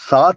7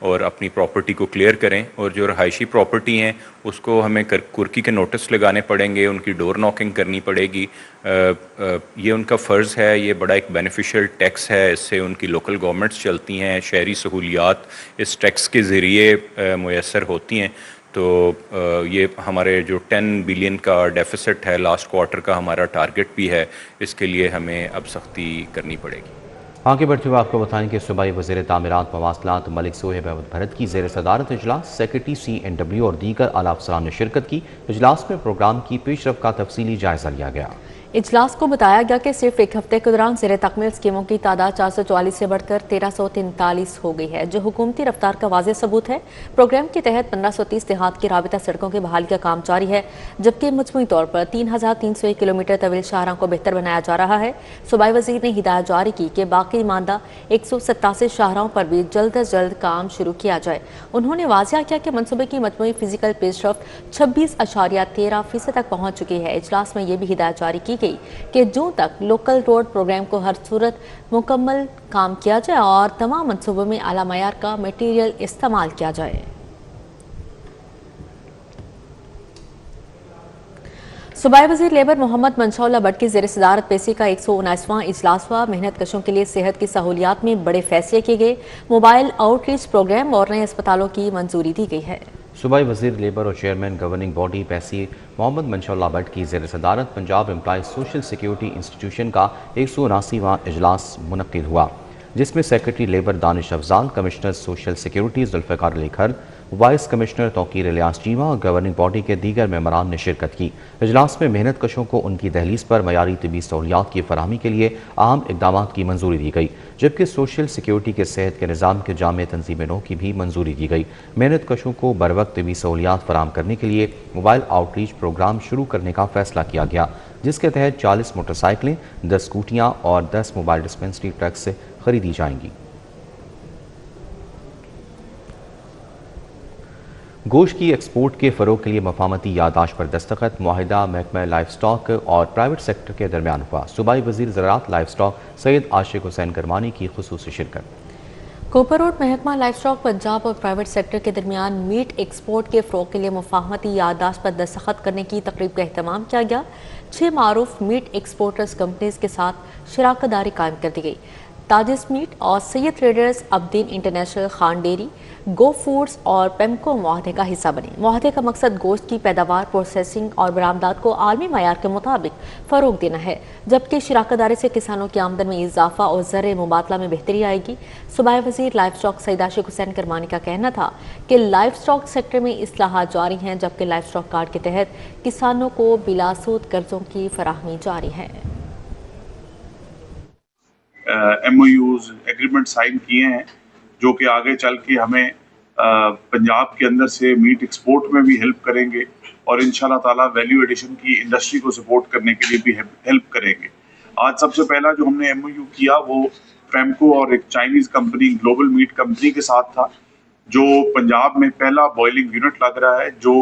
اور اپنی پراپرٹی کو کلیئر کریں، اور جو رہائشی پراپرٹی ہیں اس کو ہمیں کرکی کے نوٹس لگانے پڑیں گے، ان کی ڈور ناکنگ کرنی پڑے گی. یہ ان کا فرض ہے، یہ بڑا ایک بینیفیشل ٹیکس ہے، اس سے ان کی لوکل گورنمنٹس چلتی ہیں، شہری سہولیات اس ٹیکس کے ذریعے میسر ہوتی ہیں. تو یہ ہمارے جو 10 بلین کا ڈیفیسٹ ہے لاسٹ کوارٹر کا ہمارا ٹارگٹ بھی ہے، اس کے لیے ہمیں اب سختی کرنی پڑے گی. آگے بڑھتے ہوئے آپ کو بتائیں کہ صوبائی وزیر تعمیرات مواصلات ملک صہیب احمد بھرت کی زیر صدارت اجلاس سیکرٹری CNW اور دیگر اعلیٰ افسران نے شرکت کی. اجلاس میں پروگرام کی پیش رفت کا تفصیلی جائزہ لیا گیا. اجلاس کو بتایا گیا کہ صرف ایک ہفتے کے دوران زیر تکمیل اسکیموں کی تعداد 444 سے بڑھ کر 1343 ہو گئی ہے، جو حکومتی رفتار کا واضح ثبوت ہے. پروگرام کے تحت 1530 دیہات کی رابطہ سڑکوں کی بحالی کا کام جاری ہے، جبکہ مجموعی طور پر 3301 کلومیٹر طویل شاہراہوں کو بہتر بنایا جا رہا ہے. صوبائی وزیر نے ہدایت جاری کی کہ باقی ماندہ 187 شاہراہوں پر بھی جلد از جلد کام شروع کیا جائے. انہوں نے واضح کیا کہ منصوبے کی مجموعی فزیکل پیش رفت 26.13% تک پہنچ چکی ہے. اجلاس میں یہ بھی ہدایت جاری کی گئی کہ جون تک لوکل روڈ پروگرام کو ہر صورت مکمل کام کیا جائے اور تمام منصوبوں میں اعلیٰ معیار کا میٹیریل استعمال کیا جائے. صوبائی وزیر لیبر محمد منشاء اللہ بٹ کی زیر صدارت پیسی کا 119واں اجلاس ہوا. محنت کشوں کے لیے صحت کی سہولیات میں بڑے فیصلے کیے گئے. موبائل آؤٹ ریچ پروگرام اور نئے اسپتالوں کی منظوری دی گئی ہے. صوبائی وزیر لیبر اور چیئرمین گورننگ باڈی پیسی محمد منشاء اللہ بٹ کی زیر صدارت Punjab employees social security institution کا 179واں اجلاس منعقد ہوا، جس میں secretary labour Danish Afzal, commissioner social security Zulfiqar Ali Khar, vice commissioner Tauqeer Ilyas Cheema اور گورننگ باڈی کے دیگر ممبران نے شرکت کی. اجلاس میں محنت کشوں کو ان کی دہلیز پر معیاری طبی سہولیات کی فراہمی کے لیے اہم اقدامات کی منظوری دی گئی، جبکہ سوشل سیکیورٹی کے صحت کے نظام کے جامع تنظیم نو کی بھی منظوری دی گئی. محنت کشوں کو بروقت طبی سہولیات فراہم کرنے کے لیے موبائل آؤٹ ریچ پروگرام شروع کرنے کا فیصلہ کیا گیا، جس کے تحت 40 موٹر سائیکلیں، 10 اسکوٹیاں اور 10 موبائل ڈسپنسری ٹرکس خریدی جائیں گی. گوشت کی ایکسپورٹ کے فروغ کے لیے مفاہمتی یادداشت پر دستخط. معاہدہ محکمہ لائف سٹاک اور پرائیویٹ سیکٹر کے درمیان ہوا. صوبائی وزیر زراعت لائف سٹاک سید عاشق حسین کرمانی کی خصوصی شرکت. کوپر روڈ محکمہ لائف سٹاک پنجاب اور پرائیویٹ سیکٹر کے درمیان میٹ ایکسپورٹ کے فروغ کے لیے مفاہمتی یادداشت پر دستخط کرنے کی تقریب کا اہتمام کیا گیا. 6 معروف میٹ ایکسپورٹرز کمپنیز کے ساتھ شراکت داری قائم کر دی گئی. تاجس میٹ اور Syed traders, Abideen international, Khan dairy, go foods اور پیمکو معاہدے کا حصہ بنے. معاہدے کا مقصد گوشت کی پیداوار، پروسیسنگ اور برآمدات کو عالمی معیار کے مطابق فروغ دینا ہے، جبکہ شراکت داری سے کسانوں کی آمدن میں اضافہ اور زرعی مبادلہ میں بہتری آئے گی. صوبائی وزیر لائف سٹاک سید عاشق حسین کرمانی کا کہنا تھا کہ لائف سٹاک سیکٹر میں اصلاحات جاری ہیں، جبکہ لائف سٹاک کارڈ کے تحت کسانوں کو بلا سود قرضوں کی فراہمی جاری ہے. MOUs ایگریمنٹ سائن کیے ہیں جو کہ آگے چل کے ہمیں پنجاب کے اندر سے میٹ ایکسپورٹ میں بھی ہیلپ کریں گے اور انشاءاللہ تعالی ویلیو ایڈیشن کی انڈسٹری کو سپورٹ کرنے کے لیے بھی ہیلپ کریں گے. آج سب سے پہلا جو ہم نے MOU کیا وہ پیمکو اور ایک چائنیز کمپنی گلوبل میٹ کمپنی کے ساتھ تھا، جو پنجاب میں پہلا بوائلنگ یونٹ لگ رہا ہے، جو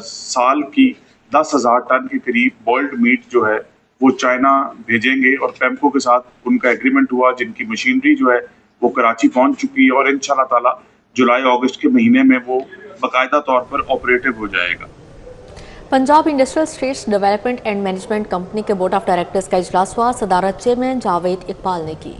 سال کی 10,000 ٹن کے قریب بوائلڈ میٹ جو ہے وہ چائنا بھیجیں گے. اور پیمکو کے ساتھ ان کا ایگریمنٹ ہوا، جن کی مشینری جو ہے وہ کراچی پہنچ چکی ہے اور انشاءاللہ تعالی جولائی اگست کے مہینے میں وہ باقاعدہ طور پر آپریٹو ہو جائے گا. Punjab industrial estates development and management company کے بورڈ آف ڈائریکٹرز کا اجلاس ہوا. صدارت چیئرمین جاوید اقبال نے کی.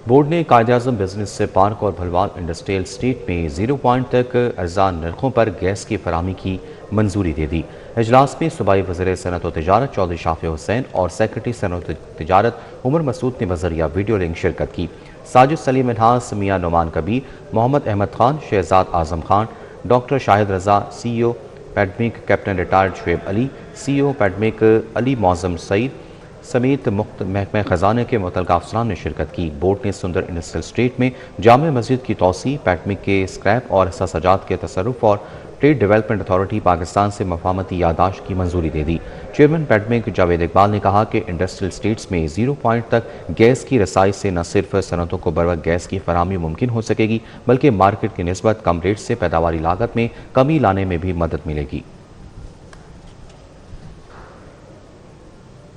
بورڈ نے قائد اعظم بزنس سے پارک اور بھلوال انڈسٹریل اسٹیٹ میں 0 پوائنٹ تک ارزاں نرخوں پر گیس کی فراہمی کی منظوری دے دی. اجلاس میں صوبائی وزیر صنعت و تجارت چودھری شافع حسین اور سیکرٹری صنعت و تجارت عمر مسعود نے بذریعہ ویڈیو لنک شرکت کی. ساجد سلیم منہاس، میاں نعمان کبیر، محمد احمد خان، شہزاد اعظم خان، ڈاکٹر شاہد رضا، CEO پیڈمیک، کیپٹن ریٹائرڈ شعیب علی، CEO پیڈمیک علی معظم سعید سمیت محکمہ خزانہ کے متعلقہ افسران نے شرکت کی. بورڈ نے سندر انڈسٹریل اسٹیٹ میں جامع مسجد کی توسیع، پیڈمیک کے اسکریپ اور حساسجات کے تصرف اور ٹریڈ ڈیولپمنٹ اتھارٹی پاکستان سے مفاہمتی یادداشت کی منظوری دے دی. چیئرمین پیڈمیک جاوید اقبال نے کہا کہ انڈسٹریل اسٹیٹس میں 0 پوائنٹ تک گیس کی رسائی سے نہ صرف صنعتوں کو بروقت گیس کی فراہمی ممکن ہو سکے گی، بلکہ مارکیٹ کی نسبت کم ریٹ سے پیداواری لاگت میں کمی لانے میں بھی مدد ملے گی.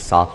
7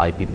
IPP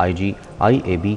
IG IAB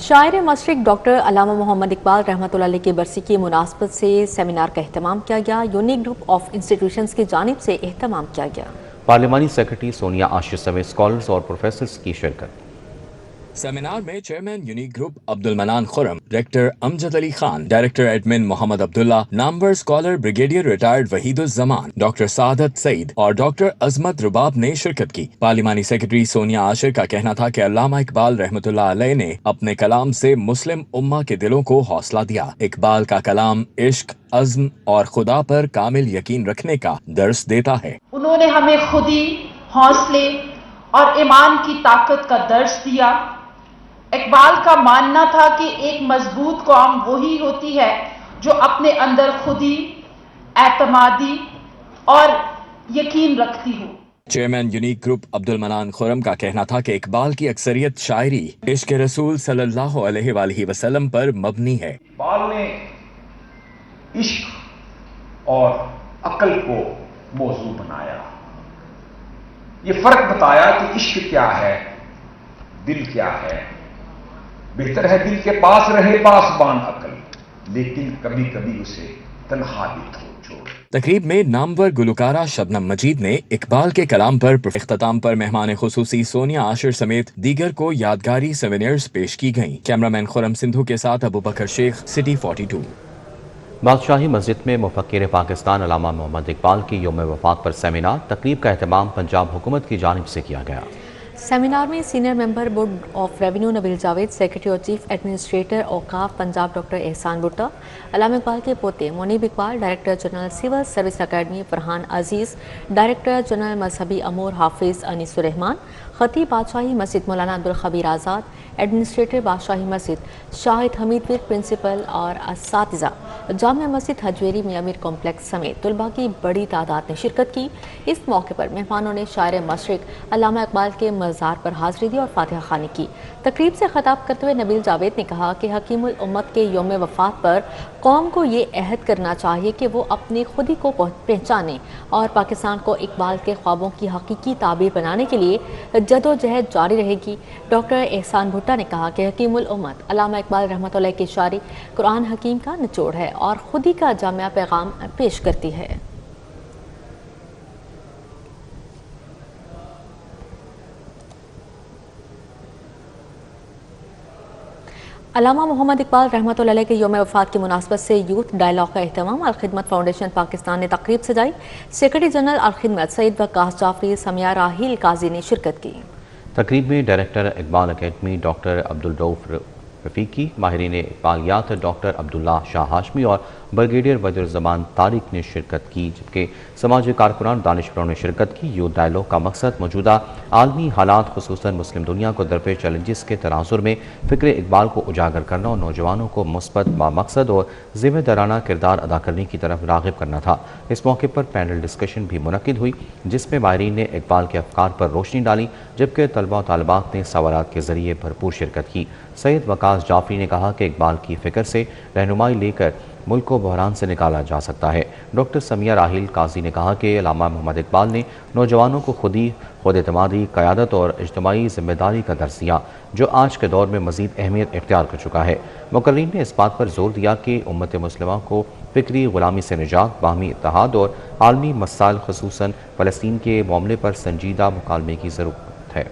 شاعر مشرق ڈاکٹر علامہ محمد اقبال رحمۃ اللہ علیہ کی برسی کی مناسبت سے سیمینار کا اہتمام کیا گیا۔ یونیک گروپ آف انسٹیٹیوشنز کی جانب سے اہتمام کیا گیا۔ پارلیمانی سیکرٹری سونیا عاشر سمیت اسکالرز اور پروفیسرز کی شرکت۔ سیمینار میں چیئرمین یونیک گروپ عبد المنان خرم، ڈائریکٹر امجد علی خان، ڈائریکٹر ایڈمن محمد عبداللہ، نامور اسکالر بریگیڈیئر ریٹائرڈ وحید الزمان، ڈاکٹر سعادت سعید اور ڈاکٹر عظمت رباب نے شرکت کی۔ پارلیمانی سیکرٹری سونیا عاشر کا کہنا تھا کہ علامہ اقبال رحمۃ اللہ علیہ نے اپنے کلام سے مسلم امہ کے دلوں کو حوصلہ دیا۔ اقبال کا کلام عشق، عزم اور خدا پر کامل یقین رکھنے کا درس دیتا ہے۔ انہوں نے ہمیں خودی، حوصلے اور ایمان کی طاقت کا درس دیا۔ اقبال کا ماننا تھا کہ ایک مضبوط قوم وہی ہوتی ہے جو اپنے اندر خودی، اعتمادی اور یقین رکھتی ہو۔ چیئرمین یونیک گروپ عبد المنان خرم کا کہنا تھا کہ اقبال کی اکثریت شاعری عشق رسول صلی اللہ علیہ وآلہ وسلم پر مبنی ہے۔ اقبال نے عشق اور عقل کو موضوع بنایا، یہ فرق بتایا کہ عشق کیا ہے، دل کیا ہے۔ بہتر ہے دل کے پاس رہے پاسبان عقل، لیکن کبھی کبھی اسے تنہا بھی چھوڑ۔ تقریب میں نامور گلوکارہ شبنم مجید نے اقبال کے کلام پر اختتام پر مہمان خصوصی سونیا عاشر سمیت دیگر کو یادگاری سیوینئرز پیش کی گئیں۔ کیمرامین خرم سندھو کے ساتھ ابو بکر شیخ، سٹی 42۔ بادشاہی مسجد میں مفکر پاکستان علامہ محمد اقبال کی یوم وفات پر سیمینار۔ تقریب کا اہتمام پنجاب حکومت کی جانب سے کیا گیا۔ سیمینار میں senior member board of revenue Nabeel Javed, secretary اور chief administrator Auqaf Punjab doctor Ehsan Bhutta, Allama Iqbal کے پوتے Muneeb Iqbal, director general civil service academy Farhan Aziz, director general مذہبی امور حافظ انیس الرحمان، خطیب بادشاہی مسجد مولانا عبدالخبیر آزاد، ایڈمنسٹریٹر بادشاہی مسجد شاہد حمید پیر، پرنسپل اور اساتذہ جامع مسجد حجویری میں امیر کمپلیکس سمیت طلباء کی بڑی تعداد نے شرکت کی۔ اس موقع پر مہمانوں نے شاعر مشرق علامہ اقبال کے مزار پر حاضری دی اور فاتحہ خوانی کی۔ تقریب سے خطاب کرتے ہوئے نبیل جاوید نے کہا کہ حکیم الامت کے یوم وفات پر قوم کو یہ عہد کرنا چاہیے کہ وہ اپنی خودی کو پہچانے اور پاکستان کو اقبال کے خوابوں کی حقیقی تعبیر بنانے کے لیے جدوجہد جاری رہے گی۔ ڈاکٹر احسان بھٹا نے کہا کہ حکیم الامت علامہ اقبال رحمۃ اللہ کی شاعری قرآن حکیم کا نچوڑ ہے اور خودی کا جامع پیغام پیش کرتی ہے۔ علامہ محمد اقبال رحمۃ اللہ علیہ کے یوم وفات کی مناسبت سے یوتھ ڈائلاگ کا اہتمام الخدمت فاؤنڈیشن پاکستان نے تقریب سجائی۔ سیکرٹری جنرل الخدمت سید وقاص جعفری، سمیہ راحیل قاضی نے شرکت کی۔ تقریب میں director Iqbal academy doctor Abdul Rauf Rafiqi, ماہرین اقبالیات ڈاکٹر عبداللہ شاہ ہاشمی اور بریگیڈیئر وحید الزمان طارق نے شرکت کی، جبکہ سماجی کارکنان دانشوروں نے شرکت کی۔ یوتھ ڈائلاگ کا مقصد موجودہ عالمی حالات خصوصاً مسلم دنیا کو درپیش چیلنجز کے تناظر میں فکر اقبال کو اجاگر کرنا اور نوجوانوں کو مثبت بامقصد اور ذمہ دارانہ کردار ادا کرنے کی طرف راغب کرنا تھا۔ اس موقع پر پینل ڈسکشن بھی منعقد ہوئی، جس میں ماہرین نے اقبال کے افکار پر روشنی ڈالی، جبکہ طلباء و طالبات نے سوالات کے ذریعے بھرپور شرکت کی۔ سید وقاص جعفری نے کہا کہ اقبال کی فکر سے رہنمائی لے کر ملک کو بحران سے نکالا جا سکتا ہے۔ ڈاکٹر سمیہ راحیل قاضی نے کہا کہ علامہ محمد اقبال نے نوجوانوں کو خود اعتمادی، قیادت اور اجتماعی ذمہ داری کا درس دیا، جو آج کے دور میں مزید اہمیت اختیار کر چکا ہے۔ مقررین نے اس بات پر زور دیا کہ امت مسلمہ کو فکری غلامی سے نجات، باہمی اتحاد اور عالمی مسائل خصوصاً فلسطین کے معاملے پر سنجیدہ مکالمے کی ضرورت ہے۔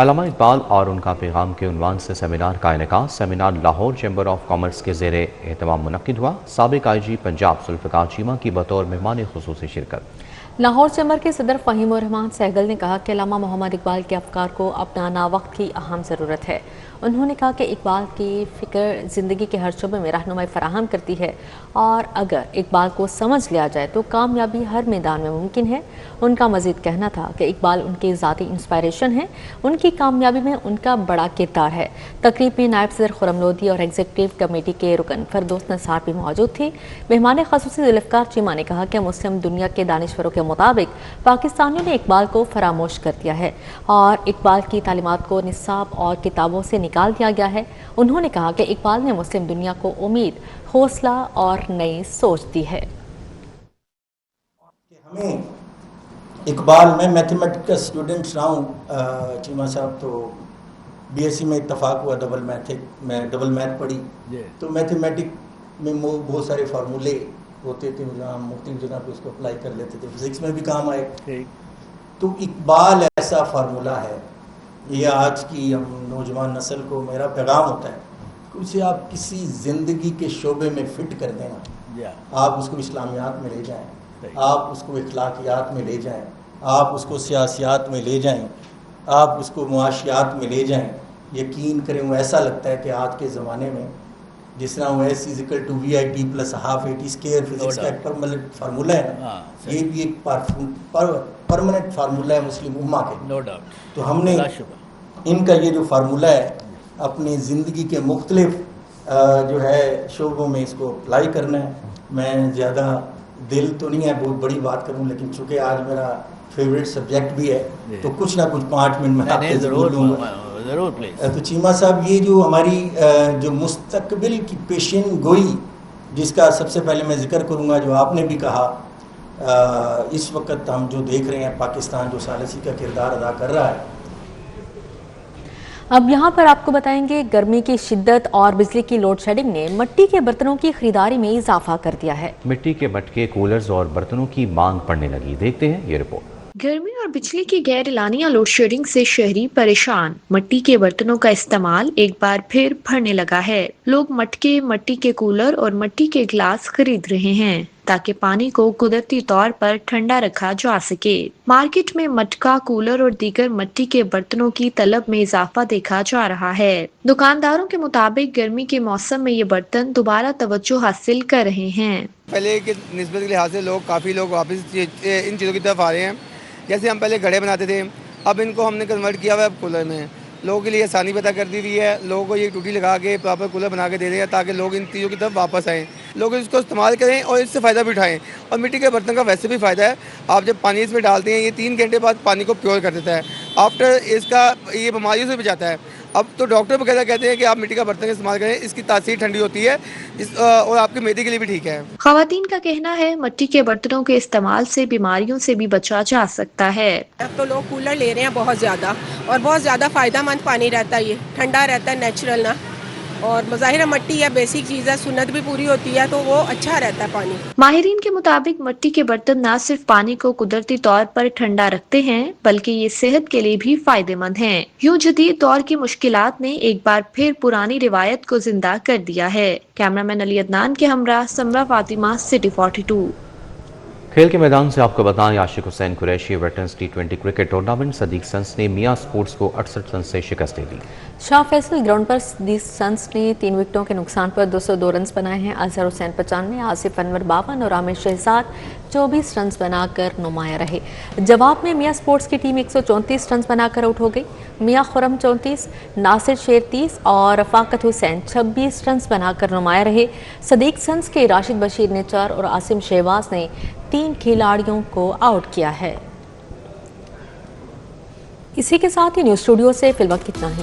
علامہ اقبال اور ان کا پیغام کے عنوان سے سیمینار کا انعقاد۔ Seminar Lahore chamber of commerce کے زیر اہتمام منعقد ہوا۔ سابق آئی جی پنجاب ذوالفقار چیمہ کی بطور مہمان خصوصی شرکت۔ لاہور چیمبر کے صدر فہیم الرحمان سہگل نے کہا کہ علامہ محمد اقبال کے افکار کو اپنانا وقت کی اہم ضرورت ہے۔ انہوں نے کہا کہ اقبال کی فکر زندگی کے ہر شعبے میں رہنمائی فراہم کرتی ہے اور اگر اقبال کو سمجھ لیا جائے تو کامیابی ہر میدان میں ممکن ہے۔ ان کا مزید کہنا تھا کہ اقبال ان کی ذاتی انسپائریشن ہے، ان کی کامیابی میں ان کا بڑا کردار ہے۔ تقریب میں نائب صدر خرم لودھی اور ایگزیکٹو کمیٹی کے رکن فردوس نثار بھی موجود تھے۔ مہمان خصوصی ذوالفقار چیمہ نے کہا کہ مسلم دنیا کے دانشوروں کے مطابق پاکستانیوں نے اقبال کو فراموش کر دیا ہے اور اقبال کی تعلیمات کو نصاب اور کتابوں سے نکال دیا گیا ہے۔ انہوں نے کہا کہ اقبال نے مسلم دنیا کو امید، حوصلہ اور نئی سوچ دی ہے۔ اقبال میں میتھمیٹک کا اسٹوڈنٹ رہا ہوں چیمہ صاحب, تو بی ایس سی میں اتفاق ہوا ڈبل میتھ پڑھی, تو میتھمیٹک میں بہت سارے فارمولے ہوتے تھے, ہم مختلف جگہ پہ اس کو اپلائی کر لیتے تھے, فزکس میں بھی کام آئے. تو اقبال ایسا فارمولہ ہے, یہ آج کی ہم نوجوان نسل کو میرا پیغام ہوتا ہے کہ اسے آپ کسی زندگی کے شعبے میں فٹ کر دیں نا, آپ اس کو اسلامیات میں لے جائیں, آپ اس کو اخلاقیات میں لے جائیں, آپ اس کو سیاسیات میں لے جائیں, آپ اس کو معاشیات میں لے جائیں, یقین کریں وہ ایسا لگتا ہے کہ آج کے زمانے میں جس طرح وہ S equal to V I T plus half A T square physics کا ایک پرماننٹ فارمولہ ہے نا, یہ بھی ایک پرماننٹ فارمولہ ہے مسلم امہ کے. تو ہم نے ان کا یہ جو فارمولہ ہے اپنی زندگی کے مختلف جو ہے شعبوں میں اس کو اپلائی کرنا ہے. میں زیادہ دل تو نہیں ہے بہت بڑی بات کروں, لیکن چونکہ آج میرا فیوریٹ سبجیکٹ بھی ہے تو کچھ نہ کچھ 5 منٹ میں آپ سے ضرور لوں گا. تو چیمہ صاحب, یہ جو ہماری جو مستقبل کی پیشین گوئی جس کا سب سے پہلے میں ذکر کروں گا, جو آپ نے بھی کہا, اس وقت ہم جو دیکھ رہے ہیں پاکستان جو ثالثی کا کردار ادا کر رہا ہے. اب یہاں پر آپ کو بتائیں گے گرمی کی شدت اور بجلی کی لوڈ شیڈنگ نے مٹی کے برتنوں کی خریداری میں اضافہ کر دیا ہے. مٹی کے مٹکے, کولرز اور برتنوں کی مانگ بڑھنے لگی. دیکھتے ہیں یہ رپورٹ. گرمی اور بجلی کی غیر اعلانیہ لوڈ شیڈنگ سے شہری پریشان. مٹی کے برتنوں کا استعمال ایک بار پھر بڑھنے لگا ہے. لوگ مٹکے, مٹی کے کولر اور مٹی کے گلاس خرید رہے ہیں تاکہ پانی کو قدرتی طور پر ٹھنڈا رکھا جا سکے. مارکیٹ میں مٹکا, کولر اور دیگر مٹی کے برتنوں کی طلب میں اضافہ دیکھا جا رہا ہے. دکانداروں کے مطابق گرمی کے موسم میں یہ برتن دوبارہ توجہ حاصل کر رہے ہیں. پہلے کے نسبت کے لحاظ سے کافی لوگ واپس ان چیزوں کی طرف آ رہے ہیں. جیسے ہم پہلے گھڑے بناتے تھے, اب ان کو ہم نے کنورٹ کیا ہوا ہے اب کولر میں. لوگوں کے لیے آسانی پیدا کر دی ہوئی ہے, لوگوں کو یہ ٹوٹی لگا کے پراپر کولر بنا کے دے رہے ہیں تاکہ لوگ ان چیزوں کی طرف واپس آئیں, لوگ اس کو استعمال کریں اور اس سے فائدہ بھی اٹھائیں. اور مٹی کے برتن کا ویسے بھی فائدہ ہے, آپ جب پانی اس میں ڈالتے ہیں یہ 3 گھنٹے بعد پانی کو پیور کر دیتا ہے. آفٹر اس کا یہ بیماریوں سے بچاتا ہے. اب تو ڈاکٹر وغیرہ کہتے ہیں کہ آپ مٹی کا برتن استعمال کریں, اس کی تاثیر ٹھنڈی ہوتی ہے اور آپ کے معدے کے لیے بھی ٹھیک ہے. خواتین کا کہنا ہے مٹی کے برتنوں کے استعمال سے بیماریوں سے بھی بچا جا سکتا ہے. اب تو لوگ کولر لے رہے ہیں بہت زیادہ, اور بہت زیادہ فائدہ مند پانی رہتا ہے, یہ ٹھنڈا رہتا ہے نیچرل نا, اور مظاہرہ مٹی ہے بیسک چیز ہے, سنت بھی پوری ہوتی ہے تو وہ اچھا رہتا ہے پانی. ماہرین کے مطابق مٹی کے برتن نہ صرف پانی کو قدرتی طور پر ٹھنڈا رکھتے ہیں بلکہ یہ صحت کے لیے بھی فائدہ مند ہیں. یوں جدید دور کی مشکلات نے ایک بار پھر پرانی روایت کو زندہ کر دیا ہے. کیمرامین علی عدنان کے ہمراہ سمرہ فاطمہ, سٹی 42. کھیل کے میدان سے آپ کو بتائیں Ashiq Hussain Qureshi veterans T20 cricket tournament Siddique sons نے میاں سپورٹس کو 68 رن سے شکست دے دی. شاہ فیصل گراؤنڈ پر صدیق سنس نے 3 وکٹوں کے نقصان پر 202 رنز بنائے ہیں. اظہر حسین 95, آصف انور 52 اور عامر شہزاد 24 رنز بنا کر نمایاں رہے. جواب میں میاں سپورٹس کی ٹیم 134 رنز بنا کر آؤٹ ہو گئی. میاں خرم 34, ناصر شیر 30 اور رفاقت حسین 26 رنز بنا کر نمایاں رہے. صدیق سنس کے راشد بشیر نے 4 اور عاصم شہباز نے 3 کھلاڑیوں کو آؤٹ کیا ہے. اسی کے ساتھ ہی نیوز اسٹوڈیو سے فی الوقت اتنا ہی.